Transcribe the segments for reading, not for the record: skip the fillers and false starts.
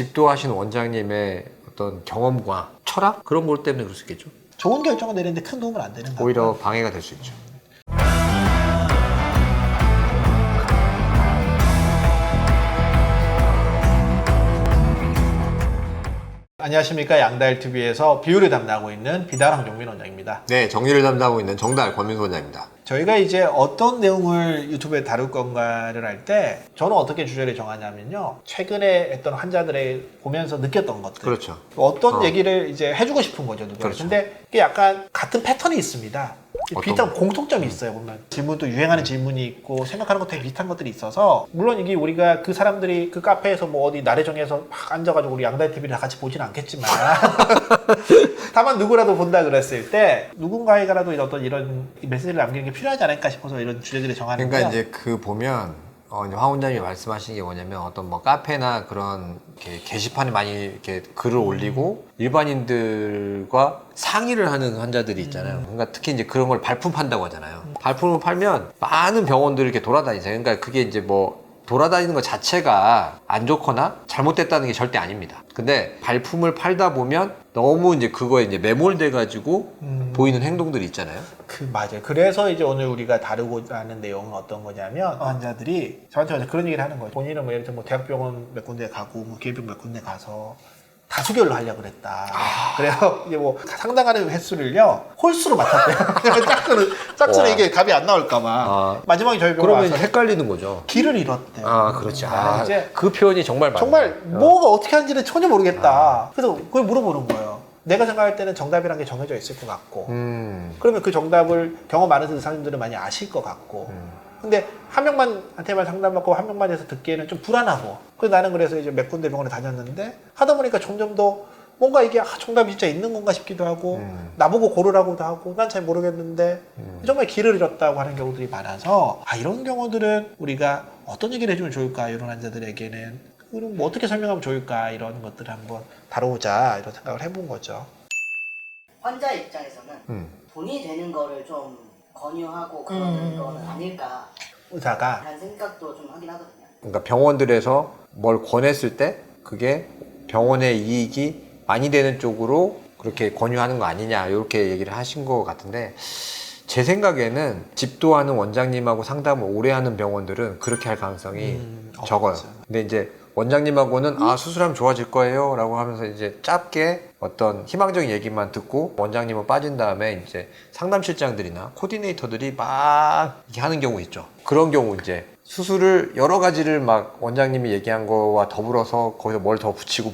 집도하신 원장님의 어떤 경험과 철학? 그런 것 때문에 그럴 수 있겠죠. 좋은 결정을 내리는데 큰 도움은 안 되는 거예요. 오히려 방해가 될 수 있죠. 안녕하십니까. 양달TV에서 비율을 담당하고 있는 비달왕 정민 원장입니다. 네, 정리를 담당하고 있는 정달 권민수 원장입니다. 저희가 이제 어떤 내용을 유튜브에 다룰 건가를 할 때 저는 어떻게 주제를 정하냐면요. 최근에 했던 환자들의 보면서 느꼈던 것들. 그렇죠. 어떤 얘기를 이제 해주고 싶은 거죠. 누가. 그렇죠. 근데 이게 약간 같은 패턴이 있습니다. 비슷한 거? 공통점이 있어요. 보면 질문도 유행하는 질문이 있고 생각하는 것도 비슷한 것들이 있어서 물론 이게 우리가 그 사람들이 그 카페에서 뭐 어디 나래정에서 막 앉아가지고 우리 양달TV를 다 같이 보진 않겠지만 다만 누구라도 본다 그랬을 때 누군가에게라도 어떤 이런 메시지를 남기는 게 필요하지 않을까 싶어서 이런 주제들을 정하는 거예요. 그러니까 이제 그 보면 이제 황 원장님이 말씀하시는 게 뭐냐면 어떤 뭐 카페나 그런 이렇게 게시판에 많이 이렇게 글을 올리고 일반인들과 상의를 하는 환자들이 있잖아요. 그러니까 특히 이제 그런 걸 발품 판다고 하잖아요. 발품을 팔면 많은 병원들을 이렇게 돌아다니세요. 그러니까 그게 이제 뭐 돌아다니는 것 자체가 안 좋거나 잘못됐다는 게 절대 아닙니다. 근데 발품을 팔다 보면 너무 이제 그거에 이제 매몰돼 가지고 보이는 행동들이 있잖아요. 맞아요. 그래서 이제 오늘 우리가 다루고자 하는 내용은 어떤 거냐면 환자들이 저한테 그런 얘기를 하는 거예요. 본인은 뭐 예를 들어 뭐 대학병원 몇 군데 가고 뭐 기업병 몇 군데 가서 다수결로 하려고 그랬다. 그래서 이제 뭐 상당한 횟수를요 홀수로 맡았대요. 짝수는 이게 답이 안 나올까봐. 마지막에 저희 병원 그러면 와서 헷갈리는 거죠. 길을 잃었대요. 그렇지. 이제 그 표현이 정말 맞아요. 정말 뭐가 어떻게 하는지는 전혀 모르겠다. 그래서 그걸 물어보는 거예요. 내가 생각할 때는 정답이란 게 정해져 있을 것 같고 그러면 그 정답을 경험 많은 의사님들은 많이 아실 것 같고 근데 한 명만한테만 상담받고 한 명만 해서 듣기에는 좀 불안하고 그래서 나는 그래서 이제 몇 군데 병원에 다녔는데 하다 보니까 점점 더 뭔가 이게 정답이 진짜 있는 건가 싶기도 하고 나보고 고르라고도 하고 난 잘 모르겠는데 정말 길을 잃었다고 하는 경우들이 많아서 이런 경우들은 우리가 어떤 얘기를 해주면 좋을까 이런 환자들에게는 그럼 뭐 어떻게 설명하면 좋을까 이런 것들을 한번 다뤄보자 이런 생각을 해본 거죠. 환자 입장에서는 돈이 되는 거를 좀 권유하고 그러는 거는 아닐까 의사가 라는 생각도 좀 하긴 하거든요. 그러니까 병원들에서 뭘 권했을 때 그게 병원의 이익이 많이 되는 쪽으로 그렇게 권유하는 거 아니냐 이렇게 얘기를 하신 것 같은데 제 생각에는 집도하는 원장님하고 상담을 오래 하는 병원들은 그렇게 할 가능성이 적어요. 맞아요. 근데 이제 원장님하고는 수술하면 좋아질 거예요 라고 하면서 이제 짧게 어떤 희망적인 얘기만 듣고 원장님은 빠진 다음에 이제 상담실장들이나 코디네이터들이 막 이렇게 하는 경우 있죠. 그런 경우 이제 수술을 여러 가지를 막 원장님이 얘기한 거와 더불어서 거기서 뭘 더 붙이고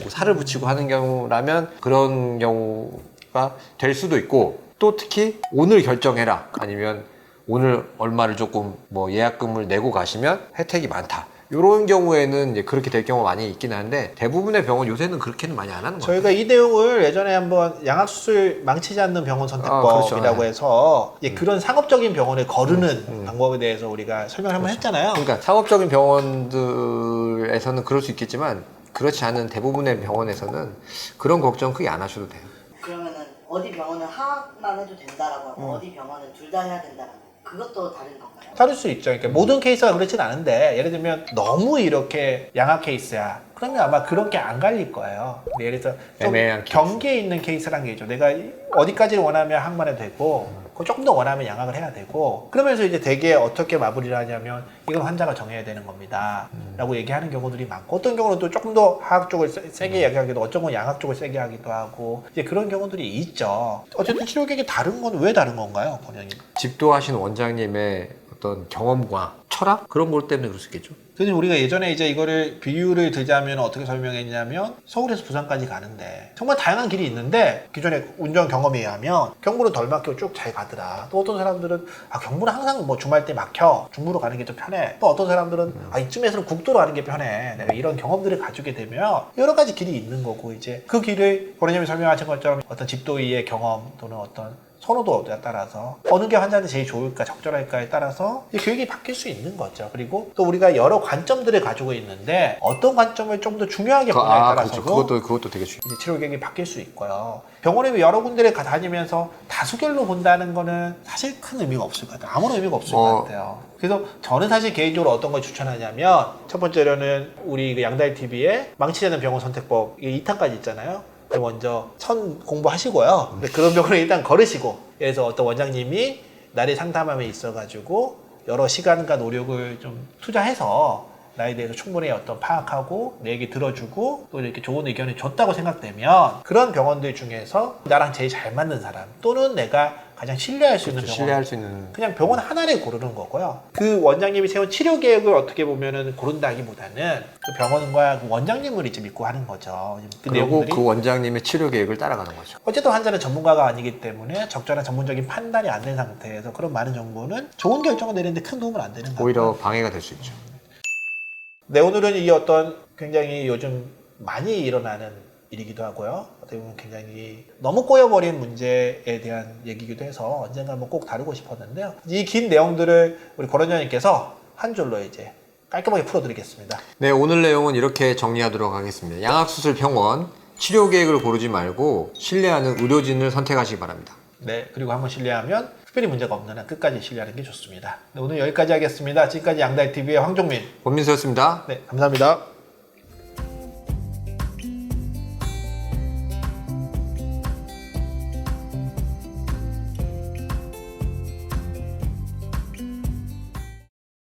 살을 붙이고 하는 경우라면 그런 경우가 될 수도 있고 또 특히 오늘 결정해라 아니면 오늘 얼마를 조금 뭐 예약금을 내고 가시면 혜택이 많다. 이런 경우에는 이제 그렇게 될 경우가 많이 있긴 한데 대부분의 병원 요새는 그렇게는 많이 안 하는 것 같아요. 저희가 이 내용을 예전에 한번 양악수술 망치지 않는 병원 선택법이라고 그렇죠. 해서 그런 상업적인 병원을 거르는 방법에 대해서 우리가 설명을 한번 했잖아요. 그러니까 상업적인 병원들에서는 그럴 수 있겠지만 그렇지 않은 대부분의 병원에서는 그런 걱정 크게 안 하셔도 돼요. 그러면은 어디 병원은 하나만 해도 된다라고 하고 어디 병원은 둘 다 해야 된다라고 그것도 다른 건가요? 다를 수 있죠. 그러니까 모든 케이스가 그렇진 않은데 예를 들면 너무 이렇게 양악 케이스야. 그러면 아마 그렇게 안 갈릴 거예요. 근데 예를 들어 좀 애매한 케이스. 경계에 있는 케이스란 게 있죠. 내가 어디까지 원하면 항만 해도 되고 조금 더 원하면 양악을 해야 되고 그러면서 이제 되게 어떻게 마무리를 하냐면 이건 환자가 정해야 되는 겁니다 라고 얘기하는 경우들이 많고 어떤 경우는 또 조금 더 하악 쪽을 세게 얘기하기도 어떤 건 양악 쪽을 세게 하기도 하고 이제 그런 경우들이 있죠. 어쨌든 치료 계획이 다른 건 왜 다른 건가요, 원장님? 집도하신 원장님의 어떤 경험과 철학? 그런 것 때문에 그럴 수 있겠죠. 그래서 우리가 예전에 이제 이거를 비유를 들자면 어떻게 설명했냐면 서울에서 부산까지 가는데 정말 다양한 길이 있는데 기존에 운전 경험에 의하면 경부는 덜 막히고 쭉 잘 가더라. 또 어떤 사람들은 경부는 항상 뭐 주말 때 막혀 중부로 가는 게 좀 편해. 또 어떤 사람들은 이쯤에서는 국도로 가는 게 편해. 내가 이런 경험들을 가지게 되면 여러 가지 길이 있는 거고 이제 그 길을 원장님이 설명하신 것처럼 어떤 집도의의 경험 또는 어떤 선호도에 따라서 어느 게 환자한테 제일 좋을까 적절할까에 따라서 이 교육이 바뀔 수 있는 거죠. 그리고 또 우리가 여러 관점들을 가지고 있는데 어떤 관점을 좀 더 중요하게 보냐에 따라서도 그것도 되게 중요해요. 이제 치료 계획이 바뀔 수 있고요. 병원에 여러 군데를 다니면서 다수결로 본다는 거는 사실 큰 의미가 없을 것 같아요. 아무런 의미가 없을 것 같아요. 그래서 저는 사실 개인적으로 어떤 걸 추천하냐면 첫 번째로는 우리 양다일 TV에 망치지 않는 병원 선택법 2탄까지 있잖아요. 먼저 선 공부하시고요. 근데 그런 병원을 일단 걸으시고, 그래서 어떤 원장님이 나를 상담함에 있어가지고 여러 시간과 노력을 좀 투자해서 나에 대해서 충분히 어떤 파악하고 내 얘기 들어주고 또 이렇게 좋은 의견을 줬다고 생각되면 그런 병원들 중에서 나랑 제일 잘 맞는 사람 또는 내가 가장 신뢰할 수 있는 병원, 신뢰할 수 있는 그냥 병원 하나를 고르는 거고요. 그 원장님이 세운 치료 계획을 어떻게 보면은 고른다기보다는 그 병원과 그 원장님을 이제 믿고 하는 거죠. 그 그리고 내용들이 그 원장님의 치료 계획을 따라가는 거죠. 어쨌든 환자는 전문가가 아니기 때문에 적절한 전문적인 판단이 안 된 상태에서 그런 많은 정보는 좋은 결정을 내리는데 큰 도움은 안 되는 거고요. 오히려 방해가 될 수 있죠. 네, 오늘은 이 어떤 굉장히 요즘 많이 일어나는 일이기도 하고요. 어떻게 보면 굉장히 너무 꼬여버린 문제에 대한 얘기이기도 해서 언젠가 한번 꼭 다루고 싶었는데요. 이 긴 내용들을 우리 고런장님께서 한 줄로 이제 깔끔하게 풀어드리겠습니다. 네, 오늘 내용은 이렇게 정리하도록 하겠습니다. 양악수술병원 치료 계획을 고르지 말고 신뢰하는 의료진을 선택하시기 바랍니다. 네, 그리고 한번 신뢰하면 특별히 문제가 없는 한 끝까지 신뢰하는 게 좋습니다. 네, 오늘 여기까지 하겠습니다. 지금까지 양다일TV의 황종민, 권민수였습니다. 네, 감사합니다.